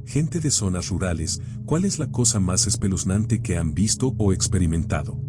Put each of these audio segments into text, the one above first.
Gente de zonas rurales, ¿cuál es la cosa más espeluznante que han visto o experimentado?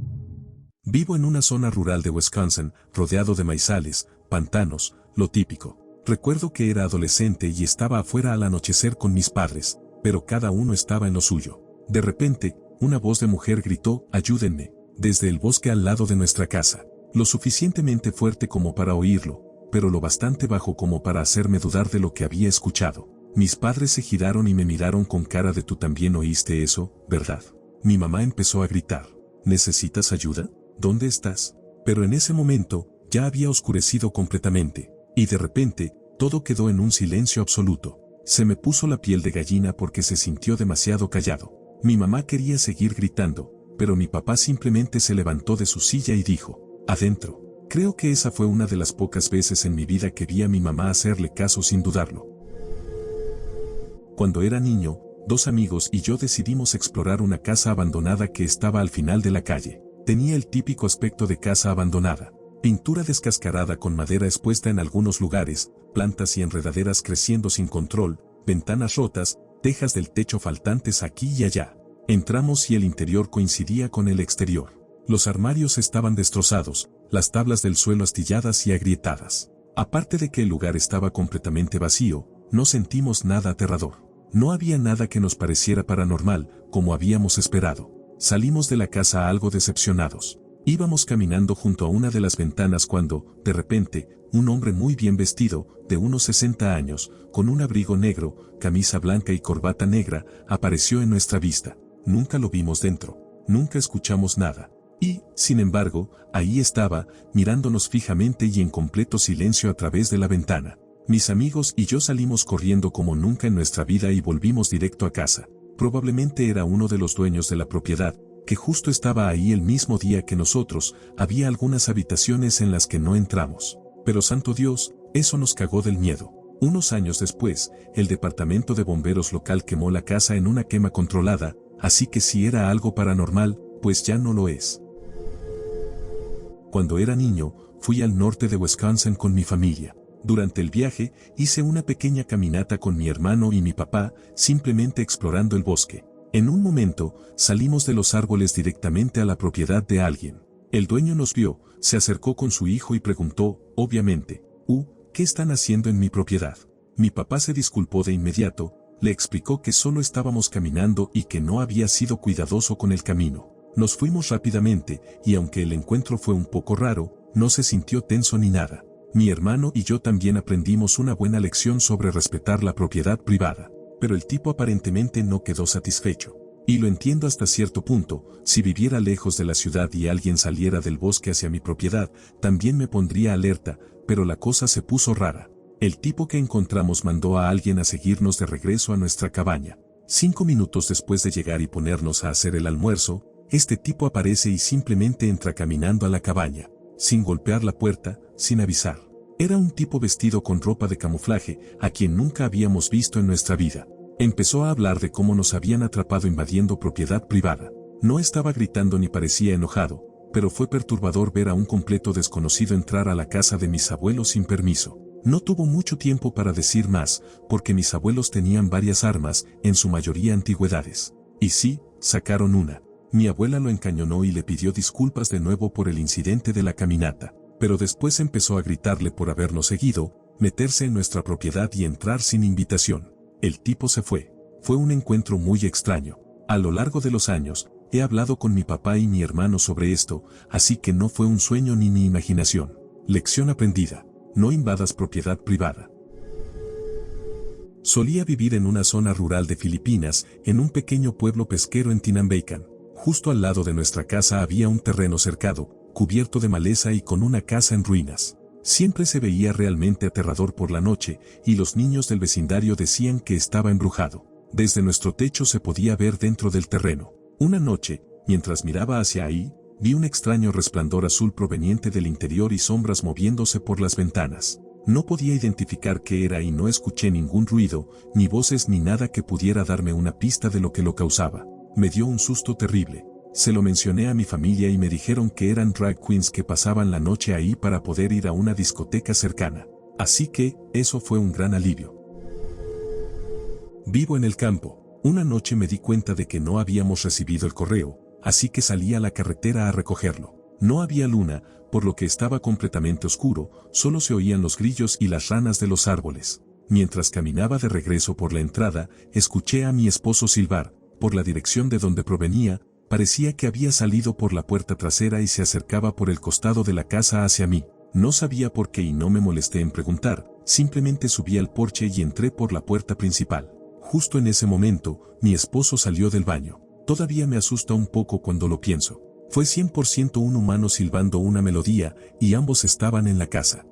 Vivo en una zona rural de Wisconsin, rodeado de maizales, pantanos, lo típico. Recuerdo que era adolescente y estaba afuera al anochecer con mis padres, pero cada uno estaba en lo suyo. De repente, una voz de mujer gritó, «Ayúdenme», desde el bosque al lado de nuestra casa. Lo suficientemente fuerte como para oírlo, pero lo bastante bajo como para hacerme dudar de lo que había escuchado. Mis padres se giraron y me miraron con cara de «¿Tú también oíste eso, verdad?». Mi mamá empezó a gritar, «¿Necesitas ayuda? ¿Dónde estás?». Pero en ese momento, ya había oscurecido completamente, y de repente, todo quedó en un silencio absoluto. Se me puso la piel de gallina porque se sintió demasiado callado. Mi mamá quería seguir gritando, pero mi papá simplemente se levantó de su silla y dijo, «Adentro». Creo que esa fue una de las pocas veces en mi vida que vi a mi mamá hacerle caso sin dudarlo. Cuando era niño, 2 amigos y yo decidimos explorar una casa abandonada que estaba al final de la calle. Tenía el típico aspecto de casa abandonada. Pintura descascarada con madera expuesta en algunos lugares, plantas y enredaderas creciendo sin control, ventanas rotas, tejas del techo faltantes aquí y allá. Entramos y el interior coincidía con el exterior. Los armarios estaban destrozados, las tablas del suelo astilladas y agrietadas. Aparte de que el lugar estaba completamente vacío, no sentimos nada aterrador. No había nada que nos pareciera paranormal, como habíamos esperado. Salimos de la casa algo decepcionados. Íbamos caminando junto a una de las ventanas cuando, de repente, un hombre muy bien vestido, de unos 60 años, con un abrigo negro, camisa blanca y corbata negra, apareció en nuestra vista. Nunca lo vimos dentro. Nunca escuchamos nada. Y, sin embargo, ahí estaba, mirándonos fijamente y en completo silencio a través de la ventana. Mis amigos y yo salimos corriendo como nunca en nuestra vida y volvimos directo a casa. Probablemente era uno de los dueños de la propiedad, que justo estaba ahí el mismo día que nosotros. Había algunas habitaciones en las que no entramos. Pero santo Dios, eso nos cagó del miedo. Unos años después, el departamento de bomberos local quemó la casa en una quema controlada, así que si era algo paranormal, pues ya no lo es. Cuando era niño, fui al norte de Wisconsin con mi familia. Durante el viaje, hice una pequeña caminata con mi hermano y mi papá, simplemente explorando el bosque. En un momento, salimos de los árboles directamente a la propiedad de alguien. El dueño nos vio, se acercó con su hijo y preguntó, obviamente, ¿qué están haciendo en mi propiedad? Mi papá se disculpó de inmediato, le explicó que solo estábamos caminando y que no había sido cuidadoso con el camino. Nos fuimos rápidamente, y aunque el encuentro fue un poco raro, no se sintió tenso ni nada. Mi hermano y yo también aprendimos una buena lección sobre respetar la propiedad privada. Pero el tipo aparentemente no quedó satisfecho. Y lo entiendo hasta cierto punto, si viviera lejos de la ciudad y alguien saliera del bosque hacia mi propiedad, también me pondría alerta, pero la cosa se puso rara. El tipo que encontramos mandó a alguien a seguirnos de regreso a nuestra cabaña. 5 minutos después de llegar y ponernos a hacer el almuerzo, este tipo aparece y simplemente entra caminando a la cabaña, sin golpear la puerta, sin avisar. Era un tipo vestido con ropa de camuflaje, a quien nunca habíamos visto en nuestra vida. Empezó a hablar de cómo nos habían atrapado invadiendo propiedad privada. No estaba gritando ni parecía enojado, pero fue perturbador ver a un completo desconocido entrar a la casa de mis abuelos sin permiso. No tuvo mucho tiempo para decir más, porque mis abuelos tenían varias armas, en su mayoría antigüedades. Y sí, sacaron una. Mi abuela lo encañonó y le pidió disculpas de nuevo por el incidente de la caminata, pero después empezó a gritarle por habernos seguido, meterse en nuestra propiedad y entrar sin invitación. El tipo se fue. Fue un encuentro muy extraño. A lo largo de los años, he hablado con mi papá y mi hermano sobre esto, así que no fue un sueño ni mi imaginación. Lección aprendida: no invadas propiedad privada. Solía vivir en una zona rural de Filipinas, en un pequeño pueblo pesquero en Tinambaycan. Justo al lado de nuestra casa había un terreno cercado, cubierto de maleza y con una casa en ruinas. Siempre se veía realmente aterrador por la noche, y los niños del vecindario decían que estaba embrujado. Desde nuestro techo se podía ver dentro del terreno. Una noche, mientras miraba hacia ahí, vi un extraño resplandor azul proveniente del interior y sombras moviéndose por las ventanas. No podía identificar qué era y no escuché ningún ruido, ni voces ni nada que pudiera darme una pista de lo que lo causaba. Me dio un susto terrible. Se lo mencioné a mi familia y me dijeron que eran drag queens que pasaban la noche ahí para poder ir a una discoteca cercana. Así que, eso fue un gran alivio. Vivo en el campo. Una noche me di cuenta de que no habíamos recibido el correo, así que salí a la carretera a recogerlo. No había luna, por lo que estaba completamente oscuro, solo se oían los grillos y las ranas de los árboles. Mientras caminaba de regreso por la entrada, escuché a mi esposo silbar. Por la dirección de donde provenía, parecía que había salido por la puerta trasera y se acercaba por el costado de la casa hacia mí. No sabía por qué y no me molesté en preguntar, simplemente subí al porche y entré por la puerta principal. Justo en ese momento, mi esposo salió del baño. Todavía me asusta un poco cuando lo pienso. Fue 100% un humano silbando una melodía, y ambos estaban en la casa.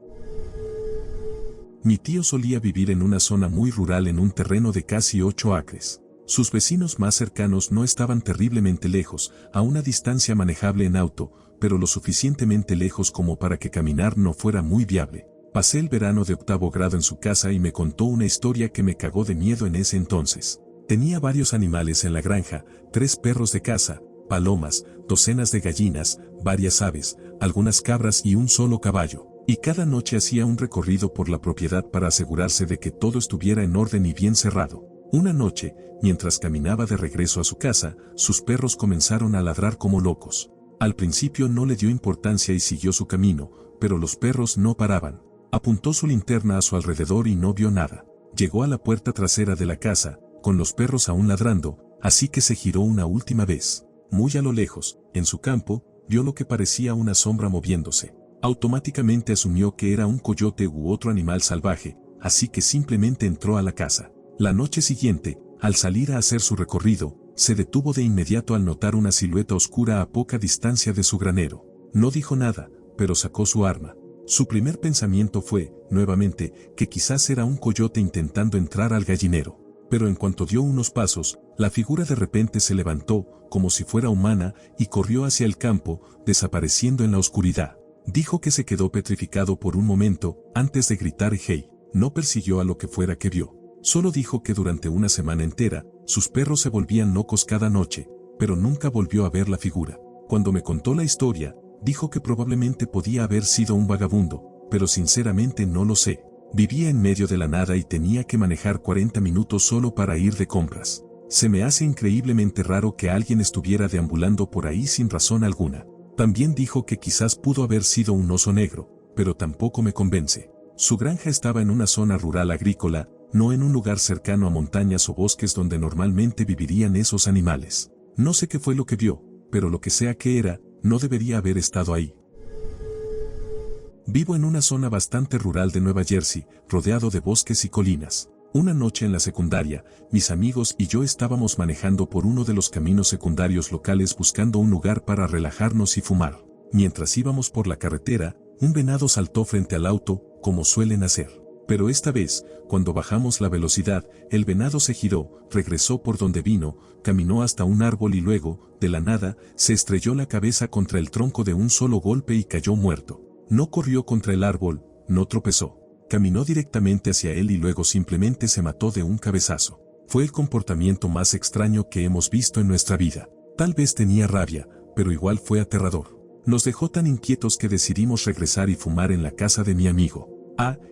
Mi tío solía vivir en una zona muy rural en un terreno de casi 8 acres. Sus vecinos más cercanos no estaban terriblemente lejos, a una distancia manejable en auto, pero lo suficientemente lejos como para que caminar no fuera muy viable. Pasé el verano de 8º grado en su casa y me contó una historia que me cagó de miedo en ese entonces. Tenía varios animales en la granja, 3 perros de caza, palomas, docenas de gallinas, varias aves, algunas cabras y un solo caballo. Y cada noche hacía un recorrido por la propiedad para asegurarse de que todo estuviera en orden y bien cerrado. Una noche, mientras caminaba de regreso a su casa, sus perros comenzaron a ladrar como locos. Al principio no le dio importancia y siguió su camino, pero los perros no paraban. Apuntó su linterna a su alrededor y no vio nada. Llegó a la puerta trasera de la casa, con los perros aún ladrando, así que se giró una última vez. Muy a lo lejos, en su campo, vio lo que parecía una sombra moviéndose. Automáticamente asumió que era un coyote u otro animal salvaje, así que simplemente entró a la casa. La noche siguiente, al salir a hacer su recorrido, se detuvo de inmediato al notar una silueta oscura a poca distancia de su granero. No dijo nada, pero sacó su arma. Su primer pensamiento fue, nuevamente, que quizás era un coyote intentando entrar al gallinero. Pero en cuanto dio unos pasos, la figura de repente se levantó, como si fuera humana, y corrió hacia el campo, desapareciendo en la oscuridad. Dijo que se quedó petrificado por un momento, antes de gritar "hey". No persiguió a lo que fuera que vio. Solo dijo que durante una semana entera, sus perros se volvían locos cada noche, pero nunca volvió a ver la figura. Cuando me contó la historia, dijo que probablemente podía haber sido un vagabundo, pero sinceramente no lo sé. Vivía en medio de la nada y tenía que manejar 40 minutos solo para ir de compras. Se me hace increíblemente raro que alguien estuviera deambulando por ahí sin razón alguna. También dijo que quizás pudo haber sido un oso negro, pero tampoco me convence. Su granja estaba en una zona rural agrícola, no en un lugar cercano a montañas o bosques donde normalmente vivirían esos animales. No sé qué fue lo que vio, pero lo que sea que era, no debería haber estado ahí. Vivo en una zona bastante rural de Nueva Jersey, rodeado de bosques y colinas. Una noche en la secundaria, mis amigos y yo estábamos manejando por uno de los caminos secundarios locales buscando un lugar para relajarnos y fumar. Mientras íbamos por la carretera, un venado saltó frente al auto, como suelen hacer. Pero esta vez, cuando bajamos la velocidad, el venado se giró, regresó por donde vino, caminó hasta un árbol y luego, de la nada, se estrelló la cabeza contra el tronco de un solo golpe y cayó muerto. No corrió contra el árbol, no tropezó. Caminó directamente hacia él y luego simplemente se mató de un cabezazo. Fue el comportamiento más extraño que hemos visto en nuestra vida. Tal vez tenía rabia, pero igual fue aterrador. Nos dejó tan inquietos que decidimos regresar y fumar en la casa de mi amigo.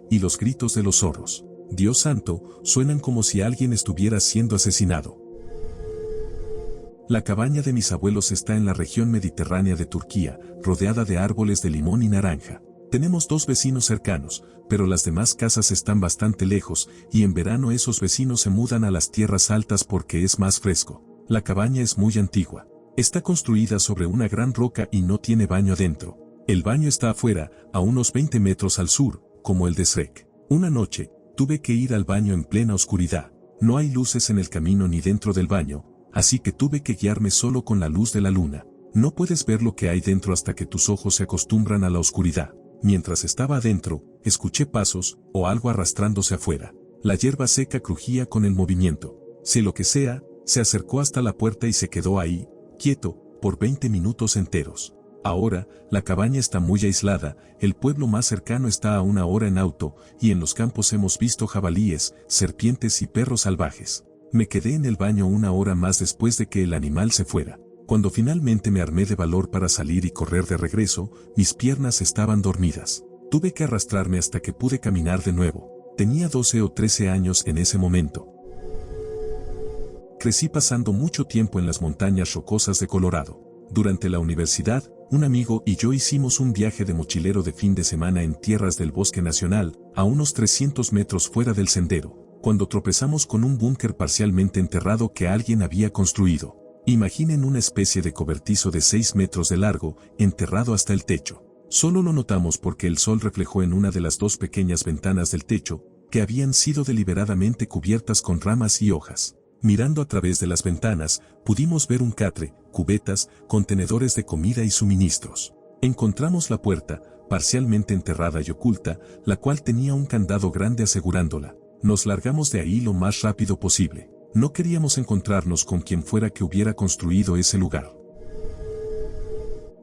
Y los gritos de los zorros. Dios santo, suenan como si alguien estuviera siendo asesinado. La cabaña de mis abuelos está en la región mediterránea de Turquía, rodeada de árboles de limón y naranja. Tenemos 2 vecinos cercanos, pero las demás casas están bastante lejos, y en verano esos vecinos se mudan a las tierras altas porque es más fresco. La cabaña es muy antigua. Está construida sobre una gran roca y no tiene baño adentro. El baño está afuera, a unos 20 metros al sur, como el de Shrek. Una noche, tuve que ir al baño en plena oscuridad. No hay luces en el camino ni dentro del baño, así que tuve que guiarme solo con la luz de la luna. No puedes ver lo que hay dentro hasta que tus ojos se acostumbran a la oscuridad. Mientras estaba adentro, escuché pasos, o algo arrastrándose afuera. La hierba seca crujía con el movimiento. Sé lo que sea, se acercó hasta la puerta y se quedó ahí, quieto, por 20 minutos enteros. Ahora, la cabaña está muy aislada, el pueblo más cercano está a 1 hora en auto, y en los campos hemos visto jabalíes, serpientes y perros salvajes. Me quedé en el baño 1 hora más después de que el animal se fuera. Cuando finalmente me armé de valor para salir y correr de regreso, mis piernas estaban dormidas. Tuve que arrastrarme hasta que pude caminar de nuevo. Tenía 12 o 13 años en ese momento. Crecí pasando mucho tiempo en las montañas rocosas de Colorado. Durante la universidad, un amigo y yo hicimos un viaje de mochilero de fin de semana en tierras del Bosque Nacional, a unos 300 metros fuera del sendero, cuando tropezamos con un búnker parcialmente enterrado que alguien había construido. Imaginen una especie de cobertizo de 6 metros de largo, enterrado hasta el techo. Solo lo notamos porque el sol reflejó en una de las dos pequeñas ventanas del techo, que habían sido deliberadamente cubiertas con ramas y hojas. Mirando a través de las ventanas, pudimos ver un catre, cubetas, contenedores de comida y suministros. Encontramos la puerta, parcialmente enterrada y oculta, la cual tenía un candado grande asegurándola. Nos largamos de ahí lo más rápido posible. No queríamos encontrarnos con quien fuera que hubiera construido ese lugar.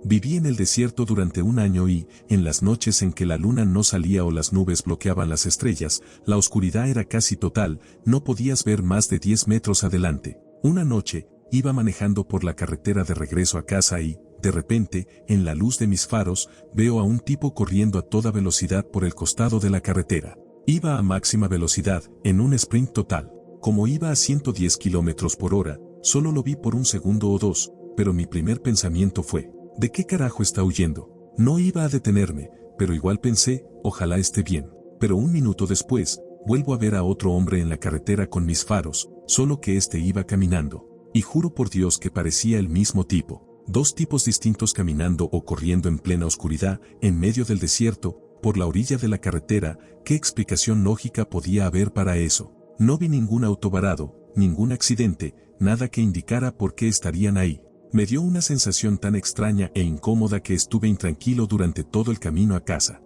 Viví en el desierto durante un año y, en las noches en que la luna no salía o las nubes bloqueaban las estrellas, la oscuridad era casi total, no podías ver más de 10 metros adelante. Una noche, iba manejando por la carretera de regreso a casa y, de repente, en la luz de mis faros, veo a un tipo corriendo a toda velocidad por el costado de la carretera. Iba a máxima velocidad, en un sprint total. Como iba a 110 kilómetros por hora, solo lo vi por un segundo o dos, pero mi primer pensamiento fue: ¿de qué carajo está huyendo? No iba a detenerme, pero igual pensé, ojalá esté bien. Pero un minuto después, vuelvo a ver a otro hombre en la carretera con mis faros, solo que este iba caminando. Y juro por Dios que parecía el mismo tipo. Dos tipos distintos caminando o corriendo en plena oscuridad, en medio del desierto, por la orilla de la carretera. ¿Qué explicación lógica podía haber para eso? No vi ningún auto varado, ningún accidente, nada que indicara por qué estarían ahí. Me dio una sensación tan extraña e incómoda que estuve intranquilo durante todo el camino a casa.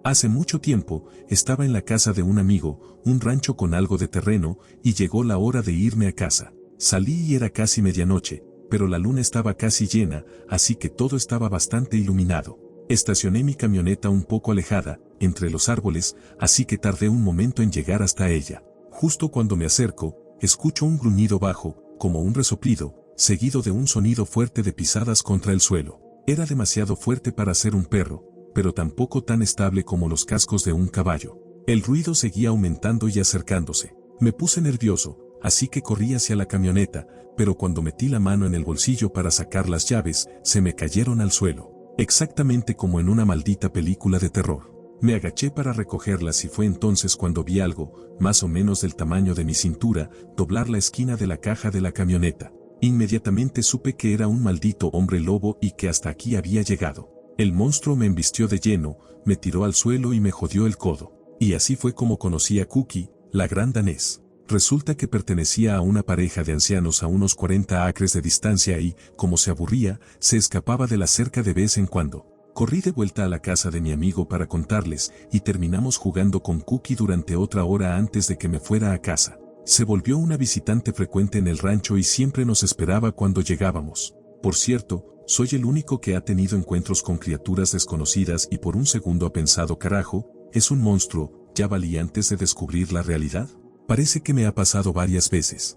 Hace mucho tiempo, estaba en la casa de un amigo, un rancho con algo de terreno, y llegó la hora de irme a casa. Salí y era casi medianoche, pero la luna estaba casi llena, así que todo estaba bastante iluminado. Estacioné mi camioneta un poco alejada, entre los árboles, así que tardé un momento en llegar hasta ella. Justo cuando me acerco, escucho un gruñido bajo, como un resoplido, seguido de un sonido fuerte de pisadas contra el suelo. Era demasiado fuerte para ser un perro, pero tampoco tan estable como los cascos de un caballo. El ruido seguía aumentando y acercándose. Me puse nervioso, así que corrí hacia la camioneta, pero cuando metí la mano en el bolsillo para sacar las llaves, se me cayeron al suelo. Exactamente como en una maldita película de terror. Me agaché para recogerlas y fue entonces cuando vi algo, más o menos del tamaño de mi cintura, doblar la esquina de la caja de la camioneta. Inmediatamente supe que era un maldito hombre lobo y que hasta aquí había llegado. El monstruo me embistió de lleno, me tiró al suelo y me jodió el codo. Y así fue como conocí a Cookie, la gran danés. Resulta que pertenecía a una pareja de ancianos a unos 40 acres de distancia y, como se aburría, se escapaba de la cerca de vez en cuando. Corrí de vuelta a la casa de mi amigo para contarles, y terminamos jugando con Cookie durante otra hora antes de que me fuera a casa. Se volvió una visitante frecuente en el rancho y siempre nos esperaba cuando llegábamos. Por cierto, soy el único que ha tenido encuentros con criaturas desconocidas y por un segundo ha pensado: carajo, ¿es un monstruo? ¿Ya valí antes de descubrir la realidad? Parece que me ha pasado varias veces.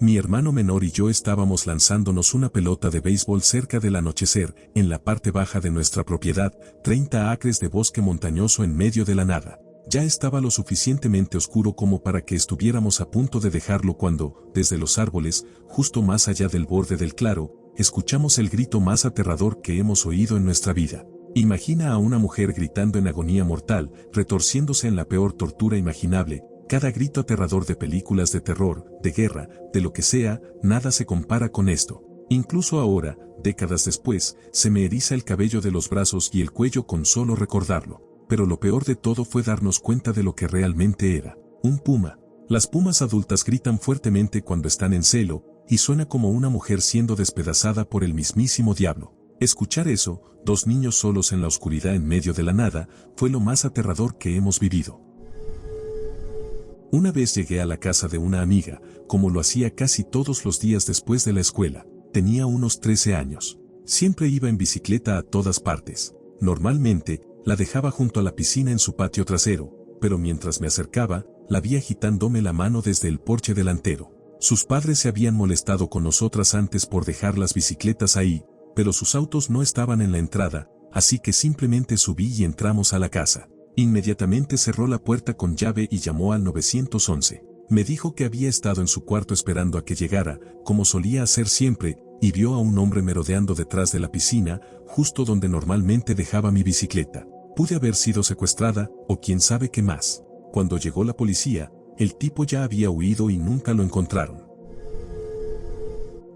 Mi hermano menor y yo estábamos lanzándonos una pelota de béisbol cerca del anochecer, en la parte baja de nuestra propiedad, 30 acres de bosque montañoso en medio de la nada. Ya estaba lo suficientemente oscuro como para que estuviéramos a punto de dejarlo cuando, desde los árboles, justo más allá del borde del claro, escuchamos el grito más aterrador que hemos oído en nuestra vida. Imagina a una mujer gritando en agonía mortal, retorciéndose en la peor tortura imaginable. Cada grito aterrador de películas de terror, de guerra, de lo que sea, nada se compara con esto. Incluso ahora, décadas después, se me eriza el cabello de los brazos y el cuello con solo recordarlo. Pero lo peor de todo fue darnos cuenta de lo que realmente era: un puma. Las pumas adultas gritan fuertemente cuando están en celo, y suena como una mujer siendo despedazada por el mismísimo diablo. Escuchar eso, dos niños solos en la oscuridad en medio de la nada, fue lo más aterrador que hemos vivido. Una vez llegué a la casa de una amiga, como lo hacía casi todos los días después de la escuela. Tenía unos 13 años. Siempre iba en bicicleta a todas partes. Normalmente, la dejaba junto a la piscina en su patio trasero, pero mientras me acercaba, la vi agitándome la mano desde el porche delantero. Sus padres se habían molestado con nosotras antes por dejar las bicicletas ahí, pero sus autos no estaban en la entrada, así que simplemente subí y entramos a la casa. Inmediatamente cerró la puerta con llave y llamó al 911. Me dijo que había estado en su cuarto esperando a que llegara, como solía hacer siempre, y vio a un hombre merodeando detrás de la piscina, justo donde normalmente dejaba mi bicicleta. Pude haber sido secuestrada, o quién sabe qué más. Cuando llegó la policía, el tipo ya había huido y nunca lo encontraron.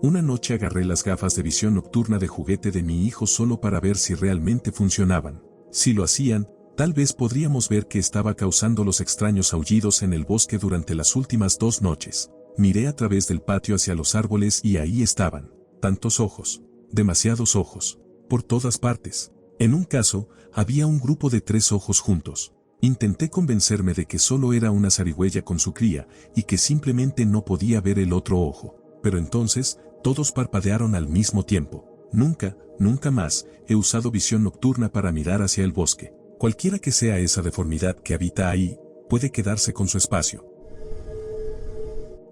Una noche agarré las gafas de visión nocturna de juguete de mi hijo solo para ver si realmente funcionaban. Si lo hacían, tal vez podríamos ver qué estaba causando los extraños aullidos en el bosque durante las últimas 2 noches. Miré a través del patio hacia los árboles y ahí estaban. Tantos ojos. Demasiados ojos. Por todas partes. En un caso, había un grupo de 3 ojos juntos. Intenté convencerme de que solo era una zarigüeya con su cría y que simplemente no podía ver el otro ojo. Pero entonces, todos parpadearon al mismo tiempo. Nunca más he usado visión nocturna para mirar hacia el bosque. Cualquiera que sea esa deformidad que habita ahí, puede quedarse con su espacio.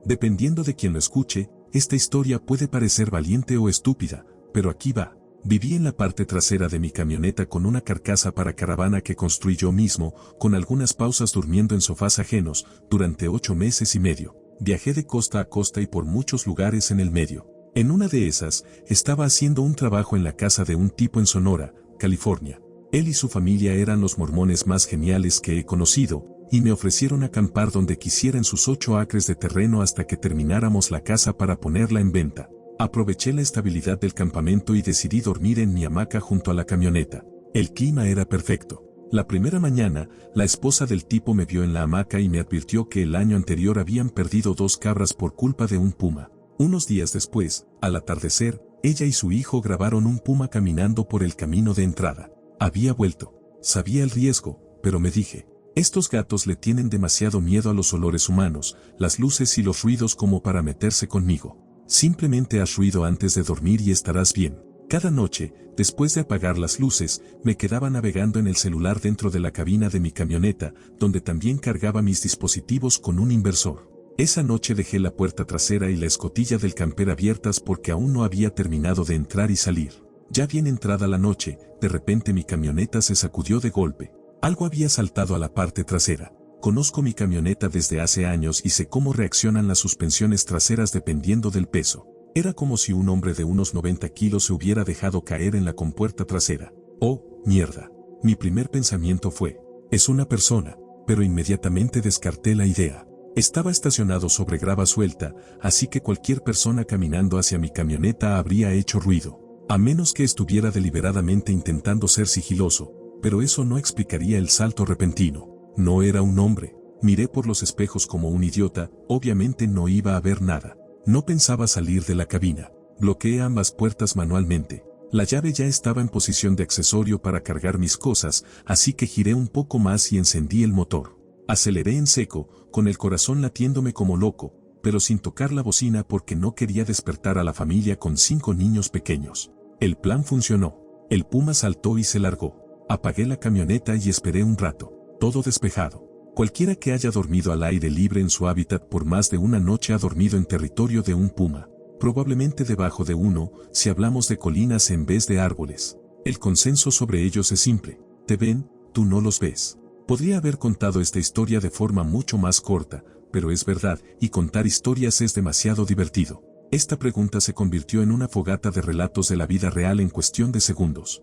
Dependiendo de quien lo escuche, esta historia puede parecer valiente o estúpida, pero aquí va. Viví en la parte trasera de mi camioneta con una carcasa para caravana que construí yo mismo, con algunas pausas durmiendo en sofás ajenos, durante 8 meses y medio. Viajé de costa a costa y por muchos lugares en el medio. En una de esas, estaba haciendo un trabajo en la casa de un tipo en Sonora, California. Él y su familia eran los mormones más geniales que he conocido, y me ofrecieron acampar donde quisiera en sus 8 acres de terreno hasta que termináramos la casa para ponerla en venta. Aproveché la estabilidad del campamento y decidí dormir en mi hamaca junto a la camioneta. El clima era perfecto. La primera mañana, la esposa del tipo me vio en la hamaca y me advirtió que el año anterior habían perdido 2 cabras por culpa de un puma. Unos días después, al atardecer, ella y su hijo grabaron un puma caminando por el camino de entrada. Había vuelto. Sabía el riesgo, pero me dije, estos gatos le tienen demasiado miedo a los olores humanos, las luces y los ruidos como para meterse conmigo. Simplemente haz ruido antes de dormir y estarás bien. Cada noche, después de apagar las luces, me quedaba navegando en el celular dentro de la cabina de mi camioneta, donde también cargaba mis dispositivos con un inversor. Esa noche dejé la puerta trasera y la escotilla del camper abiertas porque aún no había terminado de entrar y salir. Ya bien entrada la noche, de repente mi camioneta se sacudió de golpe. Algo había saltado a la parte trasera. Conozco mi camioneta desde hace años y sé cómo reaccionan las suspensiones traseras dependiendo del peso. Era como si un hombre de unos 90 kilos se hubiera dejado caer en la compuerta trasera. ¡Oh, mierda! Mi primer pensamiento fue, es una persona, pero inmediatamente descarté la idea. Estaba estacionado sobre grava suelta, así que cualquier persona caminando hacia mi camioneta habría hecho ruido. A menos que estuviera deliberadamente intentando ser sigiloso, pero eso no explicaría el salto repentino. No era un hombre. Miré por los espejos como un idiota, obviamente no iba a ver nada. No pensaba salir de la cabina. Bloqueé ambas puertas manualmente. La llave ya estaba en posición de accesorio para cargar mis cosas, así que giré un poco más y encendí el motor. Aceleré en seco, con el corazón latiéndome como loco, pero sin tocar la bocina porque no quería despertar a la familia con 5 niños pequeños. El plan funcionó. El puma saltó y se largó. Apagué la camioneta y esperé un rato. Todo despejado. Cualquiera que haya dormido al aire libre en su hábitat por más de una noche ha dormido en territorio de un puma. Probablemente debajo de uno, si hablamos de colinas en vez de árboles. El consenso sobre ellos es simple. Te ven, tú no los ves. Podría haber contado esta historia de forma mucho más corta, pero es verdad, y contar historias es demasiado divertido. Esta pregunta se convirtió en una fogata de relatos de la vida real en cuestión de segundos.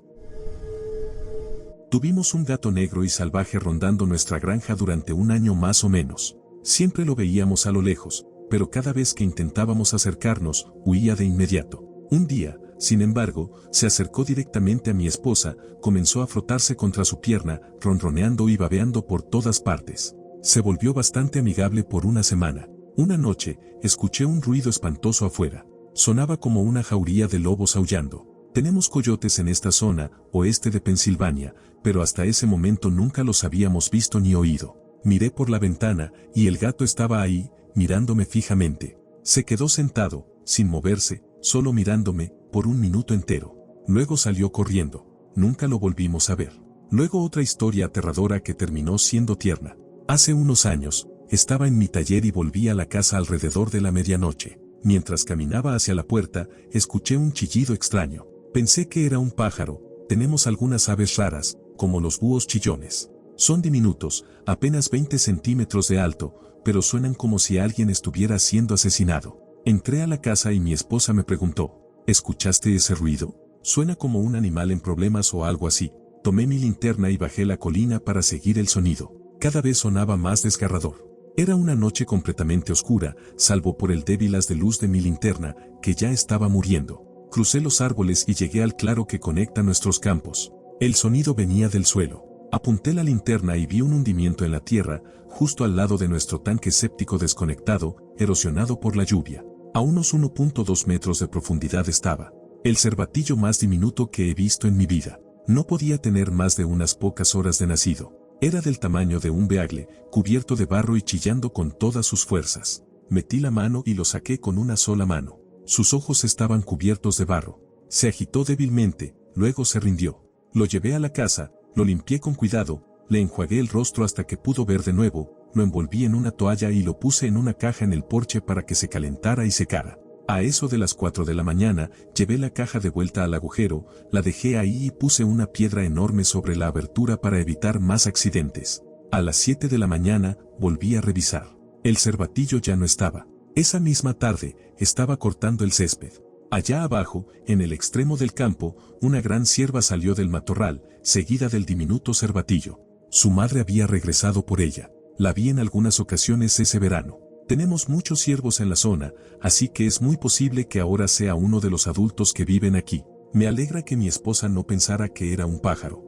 Tuvimos un gato negro y salvaje rondando nuestra granja durante un año más o menos. Siempre lo veíamos a lo lejos, pero cada vez que intentábamos acercarnos, huía de inmediato. Un día, sin embargo, se acercó directamente a mi esposa, comenzó a frotarse contra su pierna, ronroneando y babeando por todas partes. Se volvió bastante amigable por una semana. Una noche, escuché un ruido espantoso afuera. Sonaba como una jauría de lobos aullando. Tenemos coyotes en esta zona, oeste de Pensilvania, pero hasta ese momento nunca los habíamos visto ni oído. Miré por la ventana, y el gato estaba ahí, mirándome fijamente. Se quedó sentado, sin moverse, solo mirándome, por un minuto entero. Luego salió corriendo. Nunca lo volvimos a ver. Luego otra historia aterradora que terminó siendo tierna. Hace unos años, estaba en mi taller y volví a la casa alrededor de la medianoche. Mientras caminaba hacia la puerta, escuché un chillido extraño. Pensé que era un pájaro. Tenemos algunas aves raras, como los búhos chillones. Son diminutos, apenas 20 centímetros de alto, pero suenan como si alguien estuviera siendo asesinado. Entré a la casa y mi esposa me preguntó, ¿escuchaste ese ruido? Suena como un animal en problemas o algo así. Tomé mi linterna y bajé la colina para seguir el sonido. Cada vez sonaba más desgarrador. Era una noche completamente oscura, salvo por el débil haz de luz de mi linterna, que ya estaba muriendo. Crucé los árboles y llegué al claro que conecta nuestros campos. El sonido venía del suelo. Apunté la linterna y vi un hundimiento en la tierra, justo al lado de nuestro tanque séptico desconectado, erosionado por la lluvia. A unos 1.2 metros de profundidad estaba. El cervatillo más diminuto que he visto en mi vida. No podía tener más de unas pocas horas de nacido. Era del tamaño de un beagle, cubierto de barro y chillando con todas sus fuerzas. Metí la mano y lo saqué con una sola mano. Sus ojos estaban cubiertos de barro. Se agitó débilmente, luego se rindió. Lo llevé a la casa, lo limpié con cuidado, le enjuagué el rostro hasta que pudo ver de nuevo, lo envolví en una toalla y lo puse en una caja en el porche para que se calentara y secara. A eso de las 4 de la mañana, llevé la caja de vuelta al agujero, la dejé ahí y puse una piedra enorme sobre la abertura para evitar más accidentes. A las 7 de la mañana, volví a revisar. El cervatillo ya no estaba. Esa misma tarde, estaba cortando el césped. Allá abajo, en el extremo del campo, una gran cierva salió del matorral, seguida del diminuto cervatillo. Su madre había regresado por ella. La vi en algunas ocasiones ese verano. Tenemos muchos ciervos en la zona, así que es muy posible que ahora sea uno de los adultos que viven aquí. Me alegra que mi esposa no pensara que era un pájaro.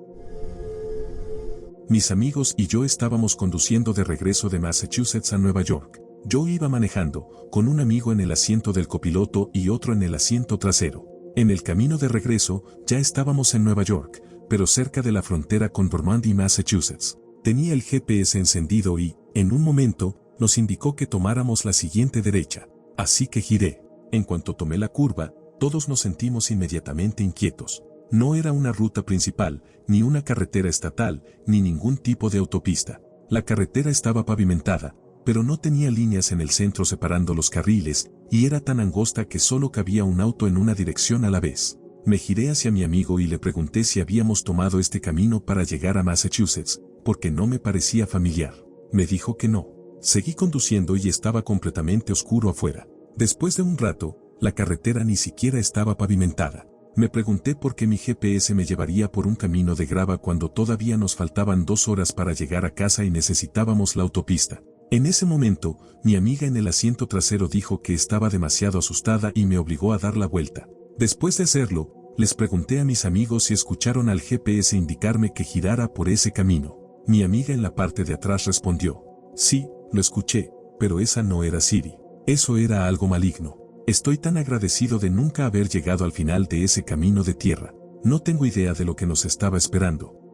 Mis amigos y yo estábamos conduciendo de regreso de Massachusetts a Nueva York. Yo iba manejando, con un amigo en el asiento del copiloto y otro en el asiento trasero. En el camino de regreso, ya estábamos en Nueva York, pero cerca de la frontera con Vermont y Massachusetts. Tenía el GPS encendido y, en un momento, nos indicó que tomáramos la siguiente derecha. Así que giré. En cuanto tomé la curva, todos nos sentimos inmediatamente inquietos. No era una ruta principal, ni una carretera estatal, ni ningún tipo de autopista. La carretera estaba pavimentada, pero no tenía líneas en el centro separando los carriles, y era tan angosta que solo cabía un auto en una dirección a la vez. Me giré hacia mi amigo y le pregunté si habíamos tomado este camino para llegar a Massachusetts, porque no me parecía familiar. Me dijo que no. Seguí conduciendo y estaba completamente oscuro afuera. Después de un rato, la carretera ni siquiera estaba pavimentada. Me pregunté por qué mi GPS me llevaría por un camino de grava cuando todavía nos faltaban 2 horas para llegar a casa y necesitábamos la autopista. En ese momento, mi amiga en el asiento trasero dijo que estaba demasiado asustada y me obligó a dar la vuelta. Después de hacerlo, les pregunté a mis amigos si escucharon al GPS indicarme que girara por ese camino. Mi amiga en la parte de atrás respondió, sí, lo escuché, pero esa no era Siri. Eso era algo maligno. Estoy tan agradecido de nunca haber llegado al final de ese camino de tierra. No tengo idea de lo que nos estaba esperando.